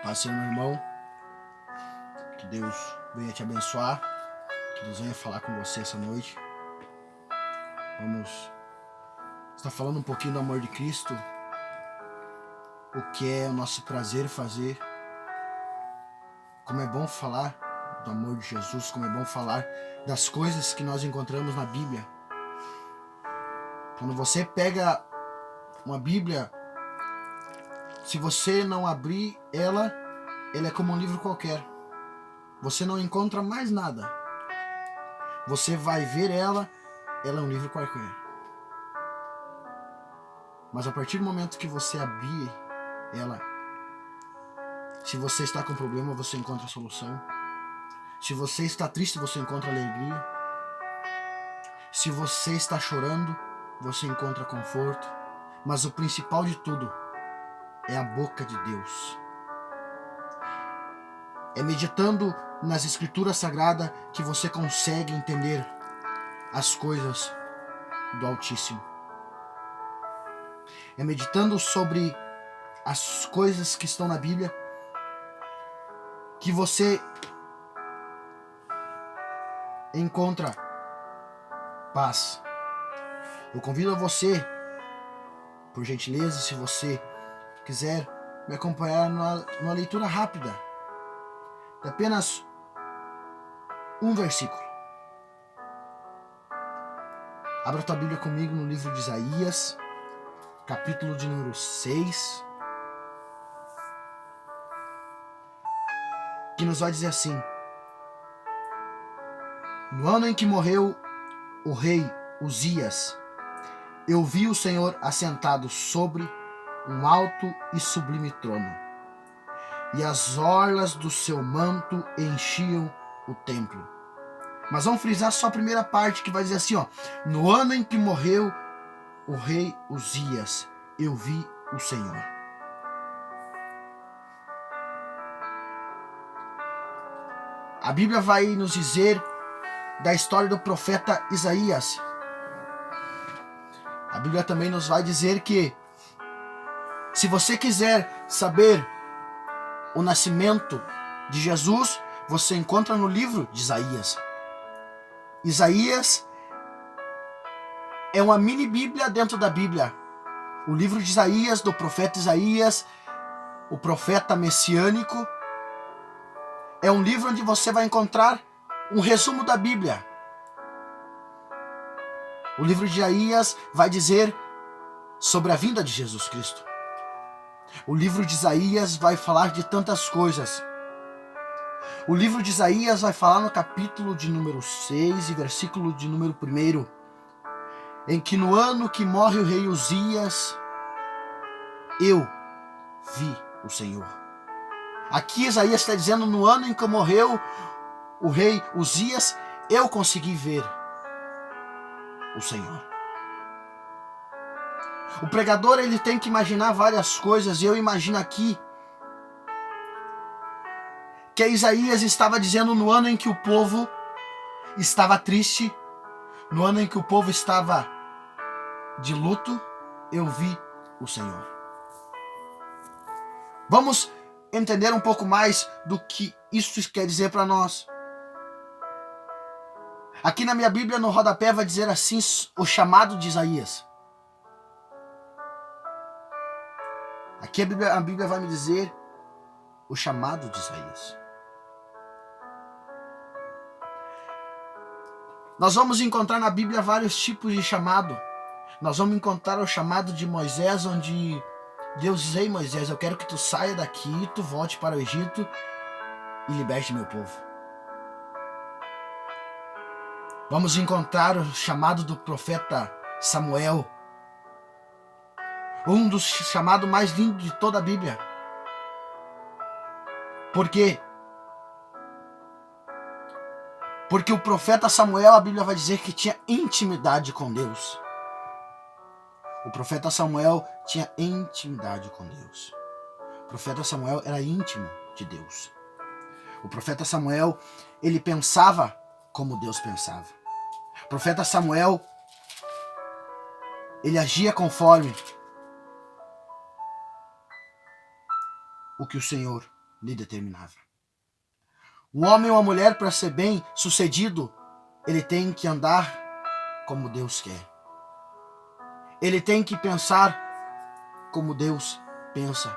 Paz, Senhor, meu irmão. Que Deus venha te abençoar. Que Deus venha falar com você essa noite. Vamos estar falando um pouquinho do amor de Cristo. O que é o nosso prazer fazer. Como é bom falar do amor de Jesus. Como é bom falar das coisas que nós encontramos na Bíblia. Quando você pega uma Bíblia, se você não abrir ela é como um livro qualquer. Você não encontra mais nada. Você vai ver ela é um livro qualquer. Mas a partir do momento que você abrir ela, se você está com problema, você encontra a solução. Se você está triste, você encontra alegria. Se você está chorando, você encontra conforto. Mas o principal de tudo é a boca de Deus. É meditando nas Escrituras Sagradas que você consegue entender as coisas do Altíssimo. É meditando sobre as coisas que estão na Bíblia que você encontra paz. Eu convido a você, por gentileza, se você quiser me acompanhar numa leitura rápida de apenas um versículo. Abra tua Bíblia comigo no livro de Isaías, capítulo de número 6, que nos vai dizer assim: no ano em que morreu o rei Uzias, eu vi o Senhor assentado sobre um alto e sublime trono, e as orlas do seu manto enchiam o templo. Mas vamos frisar só a primeira parte, que vai dizer assim, ó: no ano em que morreu o rei Uzias, eu vi o Senhor. A Bíblia vai nos dizer da história do profeta Isaías. A Bíblia também nos vai dizer que, se você quiser saber o nascimento de Jesus, você encontra no livro de Isaías. Isaías é uma mini Bíblia dentro da Bíblia. O livro de Isaías, do profeta Isaías, o profeta messiânico, é um livro onde você vai encontrar um resumo da Bíblia. O livro de Isaías vai dizer sobre a vinda de Jesus Cristo. O livro de Isaías vai falar de tantas coisas. O livro de Isaías vai falar no capítulo de número 6 e versículo de número 1, em que no ano que morre o rei Uzias, eu vi o Senhor. Aqui Isaías está dizendo, no ano em que morreu o rei Uzias, eu consegui ver o Senhor. O pregador, ele tem que imaginar várias coisas, e eu imagino aqui que Isaías estava dizendo no ano em que o povo estava triste, no ano em que o povo estava de luto, eu vi o Senhor. Vamos entender um pouco mais do que isso quer dizer para nós. Aqui na minha Bíblia, no rodapé, vai dizer assim, o chamado de Isaías. Aqui a Bíblia vai me dizer o chamado de Isaías. Nós vamos encontrar na Bíblia vários tipos de chamado. Nós vamos encontrar o chamado de Moisés, onde Deus diz: ei Moisés, eu quero que tu saia daqui, tu volte para o Egito e liberte meu povo. Vamos encontrar o chamado do profeta Samuel, um dos chamados mais lindos de toda a Bíblia. Por quê? Porque o profeta Samuel, a Bíblia vai dizer que tinha intimidade com Deus. O profeta Samuel tinha intimidade com Deus. O profeta Samuel era íntimo de Deus. O profeta Samuel, ele pensava como Deus pensava. O profeta Samuel, ele agia conforme o que o Senhor lhe determinava. O homem ou a mulher, para ser bem sucedido, ele tem que andar como Deus quer. Ele tem que pensar como Deus pensa.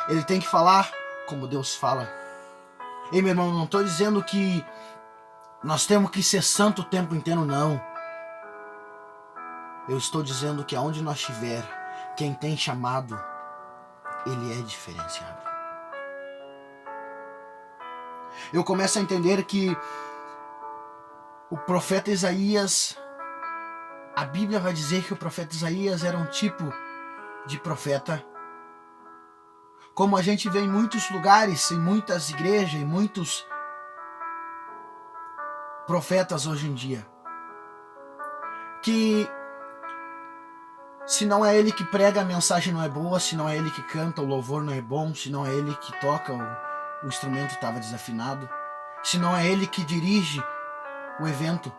Ele tem que falar como Deus fala. Ei, meu irmão, não estou dizendo que nós temos que ser santo o tempo inteiro, não. Eu estou dizendo que aonde nós estiver, quem tem chamado, ele é diferenciado. Eu começo a entender que o profeta Isaías, a Bíblia vai dizer que o profeta Isaías era um tipo de profeta, como a gente vê em muitos lugares, em muitas igrejas, em muitos profetas hoje em dia, que se não é ele que prega, a mensagem não é boa, se não é ele que canta, o louvor não é bom, se não é ele que toca, o instrumento estava desafinado, se não é ele que dirige o evento,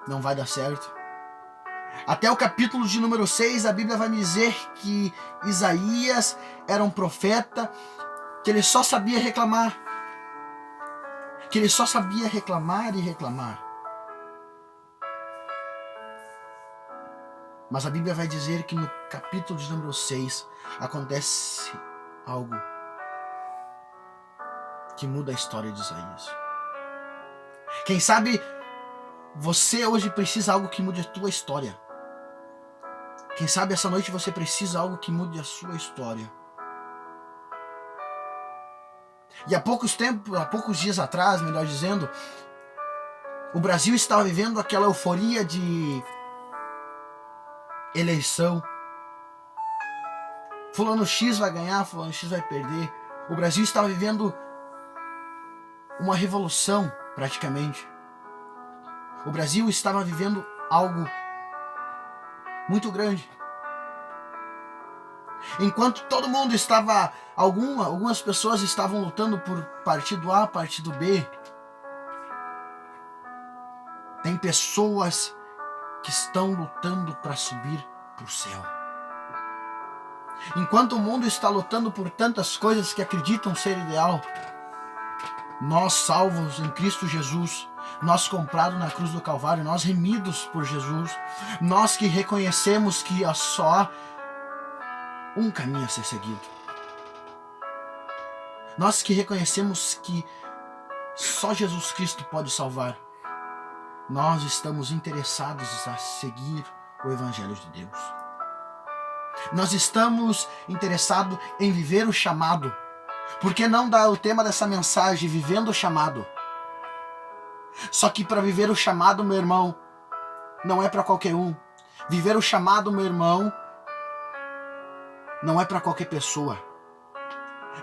não vai dar certo. Até o capítulo de número 6, a Bíblia vai me dizer que Isaías era um profeta, que ele só sabia reclamar. Que ele só sabia reclamar e reclamar. Mas a Bíblia vai dizer que no capítulo de número 6 acontece algo que muda a história de Isaías. Quem sabe você hoje precisa de algo que mude a tua história. Quem sabe essa noite você precisa de algo que mude a sua história. E há poucos dias atrás, melhor dizendo, o Brasil estava vivendo aquela euforia de eleição. Fulano X vai ganhar, fulano X vai perder. O Brasil estava vivendo uma revolução, praticamente. O Brasil estava vivendo algo muito grande. Enquanto todo mundo estava, algumas pessoas estavam lutando por partido A, partido B, tem pessoas que estão lutando para subir para o céu. Enquanto o mundo está lutando por tantas coisas que acreditam ser ideal, nós salvos em Cristo Jesus, nós comprados na cruz do Calvário, nós remidos por Jesus, nós que reconhecemos que há só um caminho a ser seguido. Nós que reconhecemos que só Jesus Cristo pode salvar. Nós estamos interessados a seguir o Evangelho de Deus. Nós estamos interessados em viver o chamado. Por que não dar o tema dessa mensagem, vivendo o chamado? Só que para viver o chamado, meu irmão, não é para qualquer um. Viver o chamado, meu irmão, não é para qualquer pessoa.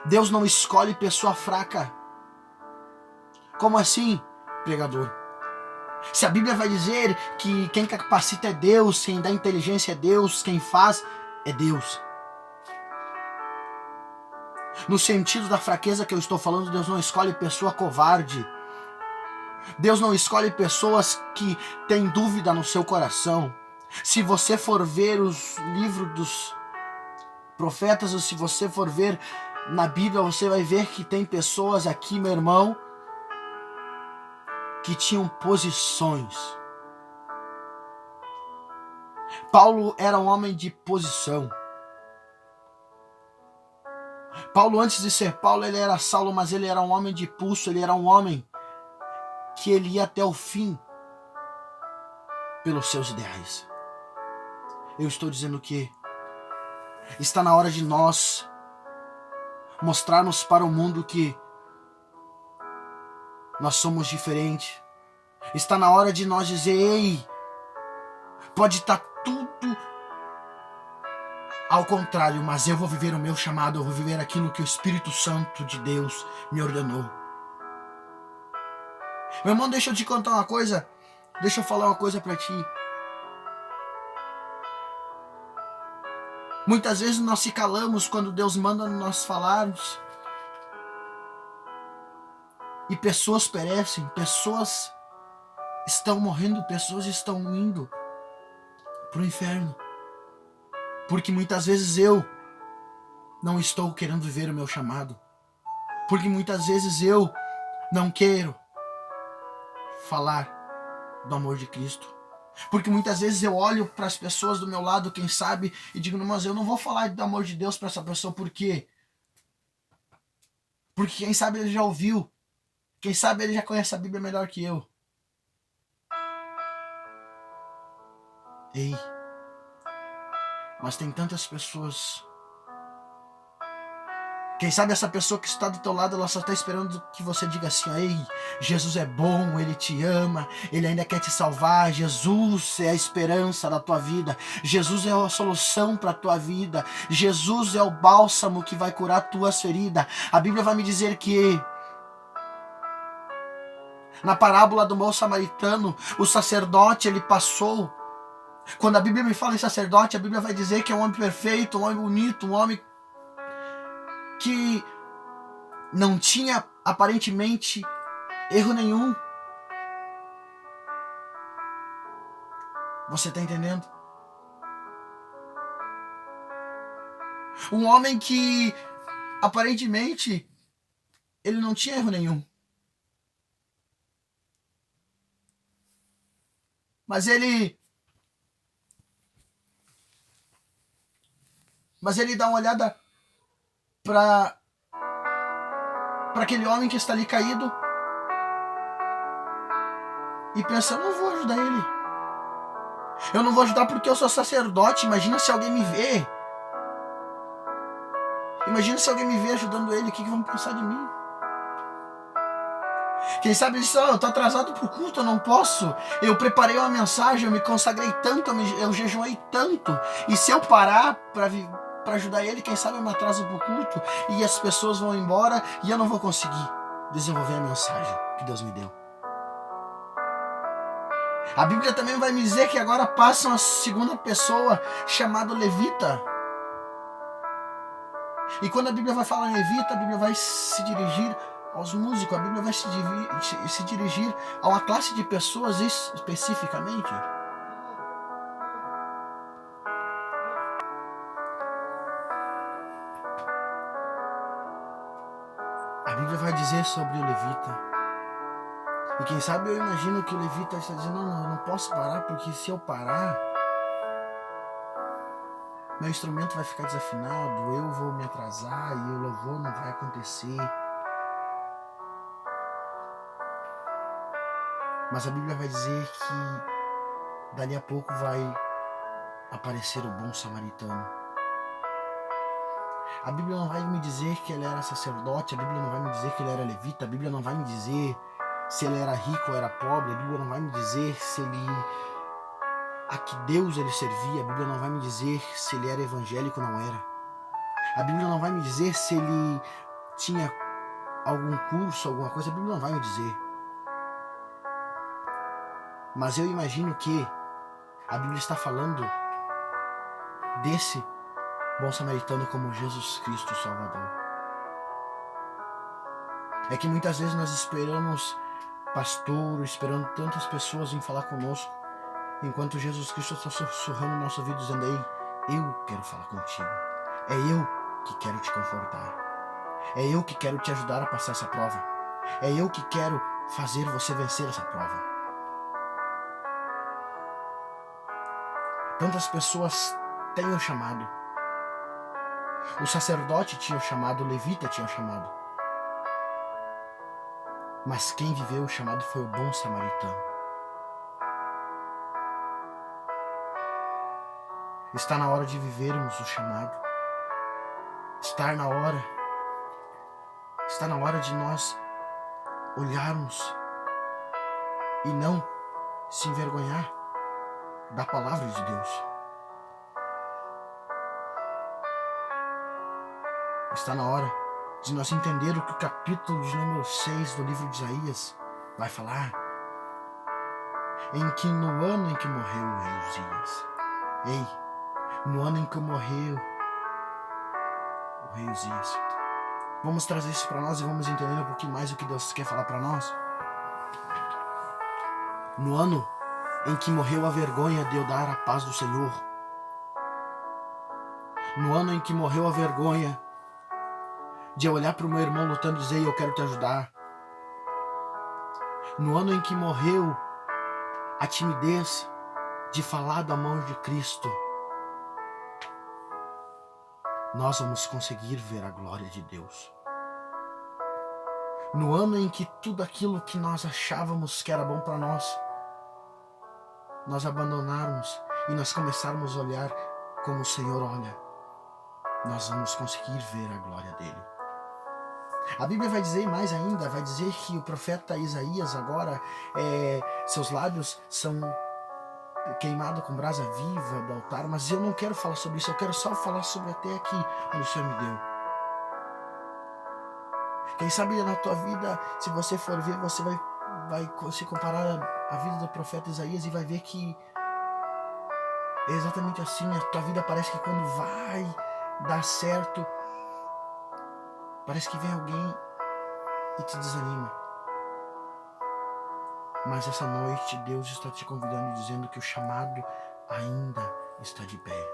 Deus não escolhe pessoa fraca. Como assim, pregador? Se a Bíblia vai dizer que quem capacita é Deus, quem dá inteligência é Deus, quem faz é Deus. No sentido da fraqueza que eu estou falando, Deus não escolhe pessoa covarde. Deus não escolhe pessoas que têm dúvida no seu coração. Se você for ver os livros dos profetas, ou se você for ver na Bíblia, você vai ver que tem pessoas aqui, meu irmão, que tinham posições. Paulo era um homem de posição. Paulo, antes de ser Paulo, ele era Saulo, mas ele era um homem de pulso, ele era um homem que ele ia até o fim pelos seus ideais. Eu estou dizendo que está na hora de nós mostrarmos para o mundo que nós somos diferentes. Está na hora de nós dizer, ei, pode estar tudo ao contrário, mas eu vou viver o meu chamado, eu vou viver aquilo que o Espírito Santo de Deus me ordenou. Meu irmão, deixa eu te contar uma coisa, deixa eu falar uma coisa para ti. Muitas vezes nós se calamos quando Deus manda nós falarmos. E pessoas perecem, pessoas estão morrendo, pessoas estão indo para o inferno. Porque muitas vezes eu não estou querendo viver o meu chamado. Porque muitas vezes eu não quero falar do amor de Cristo. Porque muitas vezes eu olho para as pessoas do meu lado, quem sabe, e digo, não, mas eu não vou falar do amor de Deus para essa pessoa. Por quê? Porque quem sabe ele já ouviu. Quem sabe ele já conhece a Bíblia melhor que eu. Ei, mas tem tantas pessoas. Quem sabe essa pessoa que está do teu lado, ela só está esperando que você diga assim, ei, Jesus é bom, Ele te ama, Ele ainda quer te salvar, Jesus é a esperança da tua vida, Jesus é a solução para a tua vida, Jesus é o bálsamo que vai curar tuas feridas. A Bíblia vai me dizer que na parábola do bom samaritano, o sacerdote, ele passou. Quando a Bíblia me fala em sacerdote, a Bíblia vai dizer que é um homem perfeito, um homem bonito, um homem que não tinha aparentemente erro nenhum. Você está entendendo? Um homem que aparentemente ele não tinha erro nenhum. Mas ele dá uma olhada para aquele homem que está ali caído e pensa, eu não vou ajudar ele. Eu não vou ajudar porque eu sou sacerdote. Imagina se alguém me vê. Imagina se alguém me vê ajudando ele. O que vão pensar de mim? Quem sabe ele diz, eu estou atrasado para o culto, eu não posso. Eu preparei uma mensagem, eu me consagrei tanto, eu jejuei tanto. E se eu parar para ajudar ele, quem sabe eu me atraso para o culto e as pessoas vão embora e eu não vou conseguir desenvolver a mensagem que Deus me deu. A Bíblia também vai me dizer que agora passa uma segunda pessoa chamada levita. E quando a Bíblia vai falar em levita, a Bíblia vai se dirigir aos músicos, a Bíblia vai se dirigir a uma classe de pessoas especificamente. A Bíblia vai dizer sobre o levita. E quem sabe eu imagino que o levita está dizendo, não, eu não posso parar, porque se eu parar, meu instrumento vai ficar desafinado, eu vou me atrasar e o louvor não vai acontecer. Mas a Bíblia vai dizer que dali a pouco vai aparecer o bom samaritano. A Bíblia não vai me dizer que ele era sacerdote, a Bíblia não vai me dizer que ele era levita, a Bíblia não vai me dizer se ele era rico ou era pobre, a Bíblia não vai me dizer se ele a que Deus ele servia, a Bíblia não vai me dizer se ele era evangélico ou não era. A Bíblia não vai me dizer se ele tinha algum curso, alguma coisa, a Bíblia não vai me dizer. Mas eu imagino que a Bíblia está falando desse bom samaritano como Jesus Cristo Salvador. É que muitas vezes nós esperamos pastor, esperando tantas pessoas vir falar conosco, enquanto Jesus Cristo está sussurrando no nosso ouvido, dizendo, ei, eu quero falar contigo. É eu que quero te confortar. É eu que quero te ajudar a passar essa prova. É eu que quero fazer você vencer essa prova. Tantas pessoas têm o chamado. O sacerdote tinha o chamado, o levita tinha o chamado. Mas quem viveu o chamado foi o bom samaritano. Está na hora de vivermos o chamado. Está na hora de nós olharmos e não se envergonhar da palavra de Deus. Está na hora de nós entender o que o capítulo de número 6 do livro de Isaías vai falar. Em que no ano em que morreu o rei Uzias. Ei, no ano em que morreu o rei Uzias. Vamos trazer isso para nós e vamos entender um pouquinho mais o que Deus quer falar para nós. No ano em que morreu a vergonha de eu dar a paz do Senhor. No ano em que morreu a vergonha de eu olhar para o meu irmão lutando e dizer: eu quero te ajudar. No ano em que morreu a timidez de falar da mão de Cristo, nós vamos conseguir ver a glória de Deus. No ano em que tudo aquilo que nós achávamos que era bom para nós abandonarmos e nós começarmos a olhar como o Senhor olha, nós vamos conseguir ver a glória dele. A Bíblia vai dizer mais ainda, vai dizer que o profeta Isaías agora, seus lábios são queimados com brasa viva do altar, mas eu não quero falar sobre isso, eu quero só falar sobre até aqui, onde o Senhor me deu. Quem sabe na tua vida, se você for ver, você vai se comparar à vida do profeta Isaías e vai ver que é exatamente assim. A tua vida parece que quando vai dar certo, parece que vem alguém e te desanima. Mas essa noite Deus está te convidando e dizendo que o chamado ainda está de pé.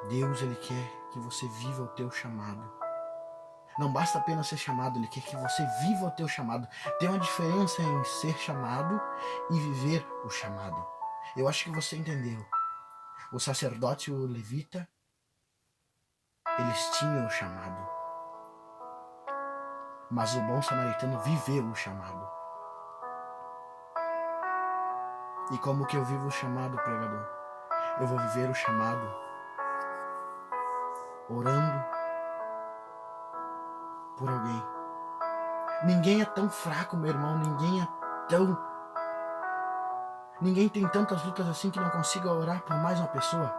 Deus, Ele quer que você viva o teu chamado. Não basta apenas ser chamado, Ele quer que você viva o teu chamado. Tem uma diferença em ser chamado e viver o chamado. Eu acho que você entendeu. O sacerdote e o levita, eles tinham o chamado. Mas o bom samaritano viveu o chamado. E como que eu vivo o chamado, pregador? Eu vou viver o chamado orando por alguém. Ninguém é tão fraco, meu irmão. Ninguém tem tantas lutas assim que não consiga orar por mais uma pessoa.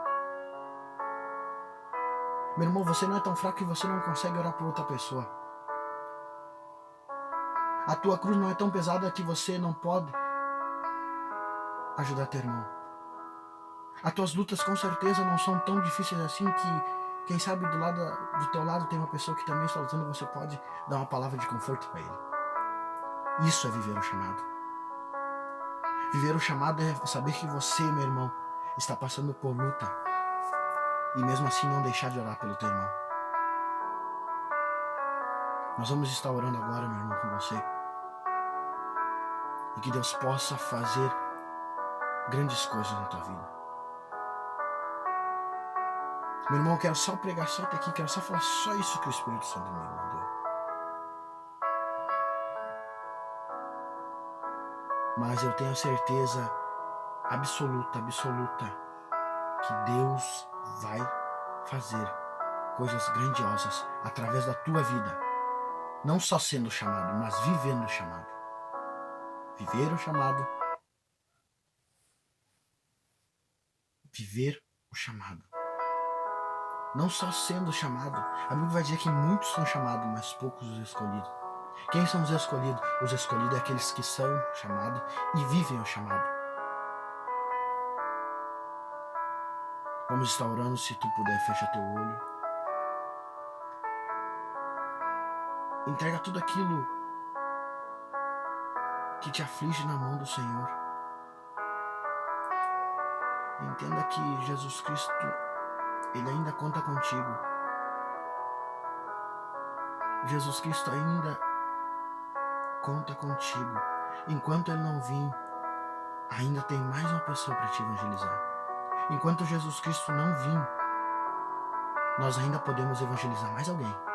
Meu irmão, você não é tão fraco que você não consegue orar por outra pessoa. A tua cruz não é tão pesada que você não pode ajudar teu irmão. As tuas lutas com certeza não são tão difíceis assim que, quem sabe, do teu lado tem uma pessoa que também está lutando e você pode dar uma palavra de conforto para ele. Isso é viver o chamado. Viver o chamado é saber que você, meu irmão, está passando por luta e mesmo assim não deixar de orar pelo teu irmão. Nós vamos estar orando agora, meu irmão, com você. E que Deus possa fazer grandes coisas na tua vida. Meu irmão, eu quero só pregar só até aqui, quero só falar só isso que o Espírito Santo me mandou. Mas eu tenho a certeza absoluta, que Deus vai fazer coisas grandiosas através da tua vida. Não só sendo chamado, mas vivendo o chamado. Viver o chamado. Viver o chamado. Não só sendo chamado. A Bíblia vai dizer que muitos são chamados, mas poucos os escolhidos. Quem são os escolhidos? Os escolhidos é aqueles que são chamados e vivem o chamado. Vamos estar orando, se tu puder, fecha teu olho. Entrega tudo aquilo que te aflige na mão do Senhor. Entenda que Jesus Cristo, Ele ainda conta contigo. Jesus Cristo ainda conta contigo. Enquanto Ele não vir, ainda tem mais uma pessoa para te evangelizar. Enquanto Jesus Cristo não vir, nós ainda podemos evangelizar mais alguém.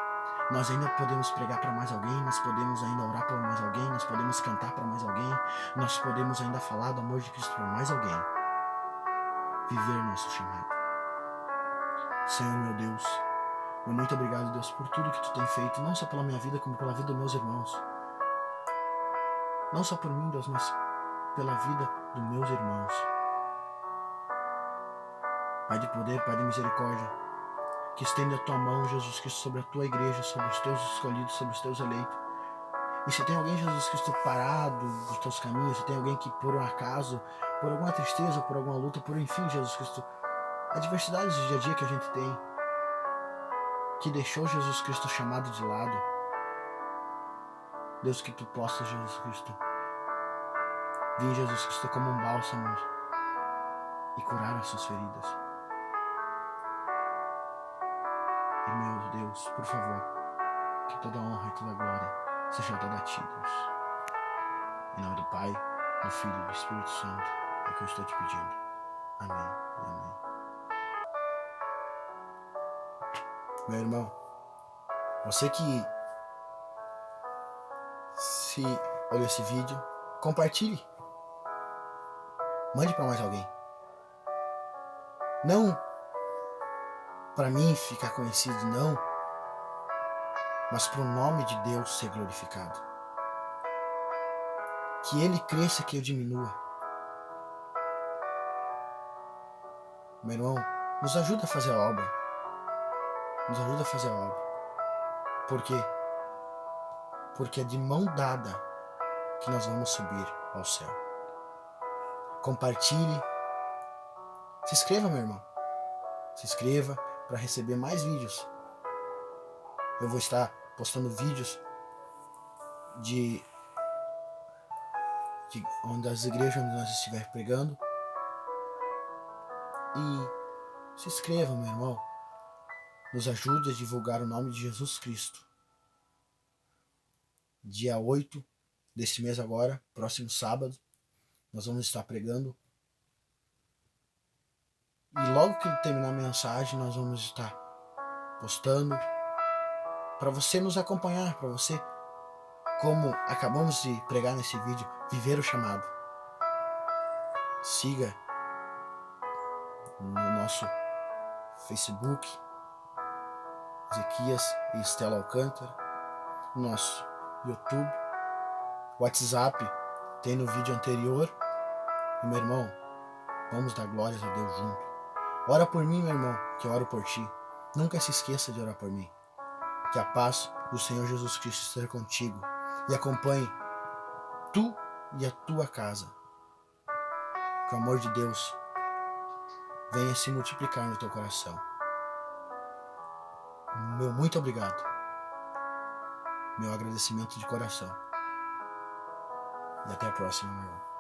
Nós ainda podemos pregar para mais alguém, nós podemos ainda orar para mais alguém, nós podemos cantar para mais alguém, nós podemos ainda falar do amor de Cristo para mais alguém. Viver nosso chamado. Senhor, meu Deus, muito obrigado, Deus, por tudo que tu tem feito, não só pela minha vida, como pela vida dos meus irmãos. Não só por mim, Deus, mas pela vida dos meus irmãos. Pai de poder, Pai de misericórdia, que estende a tua mão, Jesus Cristo, sobre a tua igreja, sobre os teus escolhidos, sobre os teus eleitos. E se tem alguém, Jesus Cristo, parado dos teus caminhos, se tem alguém que por um acaso, por alguma tristeza, por alguma luta, por enfim, Jesus Cristo, adversidades do dia a dia que a gente tem, que deixou Jesus Cristo chamado de lado, Deus, que tu possas, Jesus Cristo, vir, Jesus Cristo, como um bálsamo e curar as suas feridas. Em meu Deus, por favor, que toda honra e toda glória seja dada a Ti, Deus. Em nome do Pai, do Filho e do Espírito Santo, é o que eu estou te pedindo. Amém e amém. Meu irmão, você que se olhou esse vídeo, compartilhe. Mande para mais alguém. Não para mim ficar conhecido, não, mas para o nome de Deus ser glorificado. Que Ele cresça, que eu diminua. Meu irmão, nos ajuda a fazer a obra. Nos ajuda a fazer a obra. Por quê? Porque é de mão dada que nós vamos subir ao céu. Compartilhe. Se inscreva, meu irmão. Se inscreva para receber mais vídeos. Eu vou estar postando vídeos de onde as igrejas onde nós estiver pregando. E se inscreva, meu irmão. Nos ajude a divulgar o nome de Jesus Cristo. Dia 8 deste mês agora, próximo sábado, nós vamos estar pregando. E logo que terminar a mensagem, nós vamos estar postando para você nos acompanhar, para você, como acabamos de pregar nesse vídeo, viver o chamado. Siga no nosso Facebook, Ezequias e Estela Alcântara, no nosso YouTube, WhatsApp, tem no vídeo anterior. E meu irmão, vamos dar glórias a Deus junto. Ora por mim, meu irmão, que eu oro por ti. Nunca se esqueça de orar por mim. Que a paz do Senhor Jesus Cristo esteja contigo e acompanhe tu e a tua casa. Que o amor de Deus venha se multiplicar no teu coração. Meu muito obrigado. Meu agradecimento de coração. E até a próxima, meu irmão.